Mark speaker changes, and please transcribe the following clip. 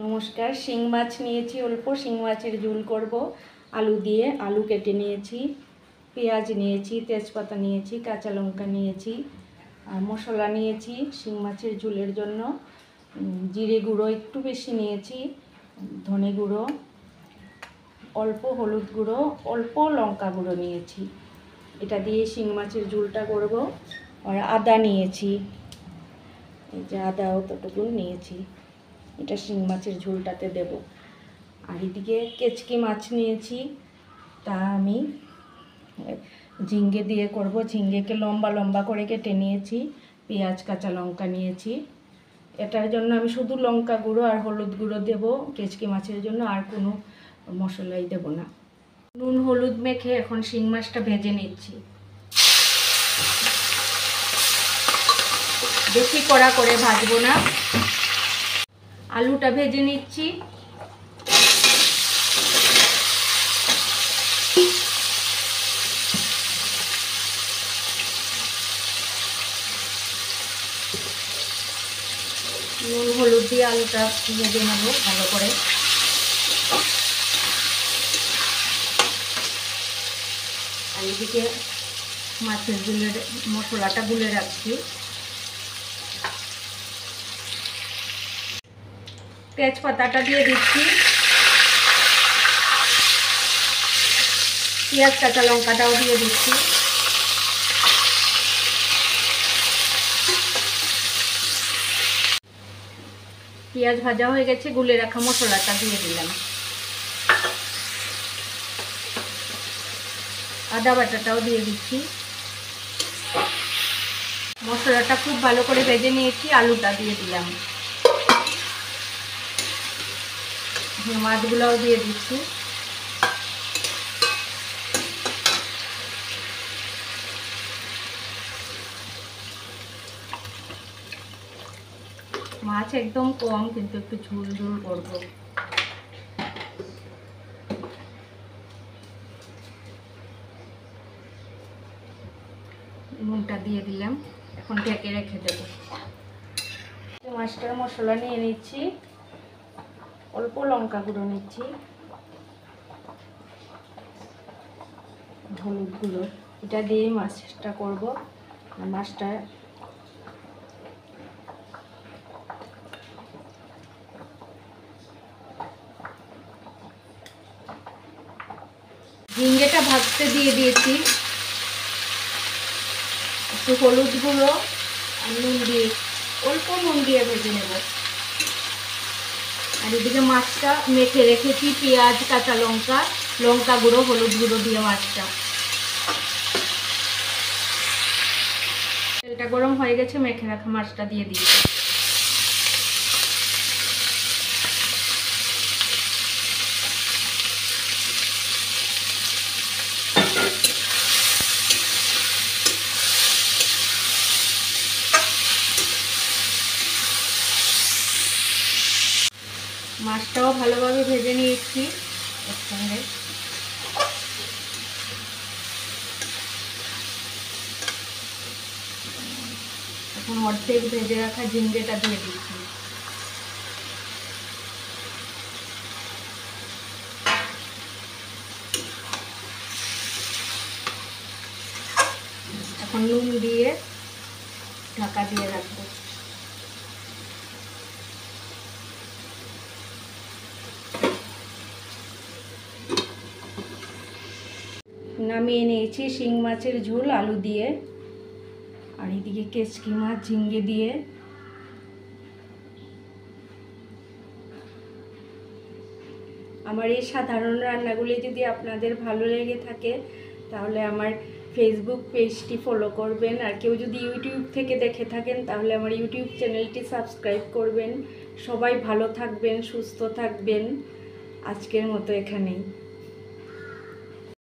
Speaker 1: নমস্কার। শিং মাছ নিয়েছি অল্প, শিং মাছের ঝোল করব আলু দিয়ে। আলু কেটে নিয়েছি, পেঁয়াজ নিয়েছি, তেজপাতা নিয়েছি, কাঁচা লঙ্কা নিয়েছি, আর মশলা নিয়েছি শিং মাছের ঝোলের জন্য। জিরে গুঁড়ো একটু বেশি নিয়েছি, ধনে গুঁড়ো অল্প, হলুদ গুঁড়ো অল্প, লঙ্কা গুঁড়ো নিয়েছি। এটা দিয়ে শিং মাছের ঝোলটা করব। আর আদা নিয়েছি, এই যে আদা অতটুকু নিয়েছি, এটা শিং মাছের ঝোলটাতে দেব। আর এদিকে কেচকি মাছ নিয়েছি, তা আমি ঝিঙ্গে দিয়ে করব। ঝিঙ্গেকে লম্বা লম্বা করে কেটে নিয়েছি, পেঁয়াজ কাঁচা লঙ্কা নিয়েছি। এটার জন্য আমি শুধু লঙ্কা গুঁড়ো আর হলুদ গুঁড়ো দেব কেচকি মাছের জন্য, আর কোনো মশলাই দেব না। নুন হলুদ মেখে এখন শিং মাছটা ভেজে নিচ্ছি। বেশি কড়া করে ভাজবো না। আলুটা ভেজে নিচ্ছি। নুন হলুদ দিয়ে আলুটা ভেজে নেবো ভালো করে। আর এদিকে মাছের ঝোলের মশলাটা গুলে রাখছি। তেজপাতাটা দিয়ে দিচ্ছি, পেঁয়াজ কাঁচা লঙ্কাটাও দিয়ে দিচ্ছি। পেঁয়াজ ভাজা হয়ে গেছে, গুলে রাখা মশলাটা দিয়ে দিলাম। আদা বাটাটাও দিয়ে দিচ্ছি। মশলাটা খুব ভালো করে ভেজে নিয়েছি, আলুটা দিয়ে দিলাম। মাছগুলোও দিয়ে দিচ্ছি। মাছ একদম কম, কিন্তু একটু ঝোল ঝোল করবো। নুনটা দিয়ে দিলাম, এখন ঢেকে রেখে দেব। মাছটার মশলা নিয়ে নিচ্ছি, অল্প লঙ্কা গুঁড়ো নিচ্ছি, হলুদ গুঁড়ো, এটা দিয়ে মাছটা করব। মাছটা ঝিঙ্গেটা ভাজতে দিয়ে দিয়েছি, একটু হলুদ গুঁড়ো আর নুন দিয়ে, অল্প নুন দিয়ে ভেজে নেব। আর এদিকে মাছটা মেখে রেখেছি, পেঁয়াজ কাঁচা লঙ্কা, লঙ্কা গুঁড়ো হলুদ গুঁড়ো দিয়ে মাছটা। তেলটা গরম হয়ে গেছে, মেখে রাখা মাছটা দিয়ে দিয়েছি। মাছটাও ভালোভাবে ভেজে নিয়েছি একসঙ্গে। এখন অর্ধেক ভেজে রাখা ঝিঙ্গেটা দিয়ে দিচ্ছি। এখন নুন দিয়ে ঢাকা দিয়ে রাখবো। নামিয়ে নিয়েছি শিং মাছের ঝোল আলু দিয়ে। আর এদিকে কেচকি মাছ ঝিঙ্গে দিয়ে। আমার এই সাধারণ রান্নাগুলি যদি আপনাদের ভালো লেগে থাকে তাহলে আমার ফেসবুক পেজটি ফলো করবেন। আর কেউ যদি ইউটিউব থেকে দেখে থাকেন তাহলে আমার ইউটিউব চ্যানেলটি সাবস্ক্রাইব করবেন। সবাই ভালো থাকবেন, সুস্থ থাকবেন। আজকের মতো এখানেই।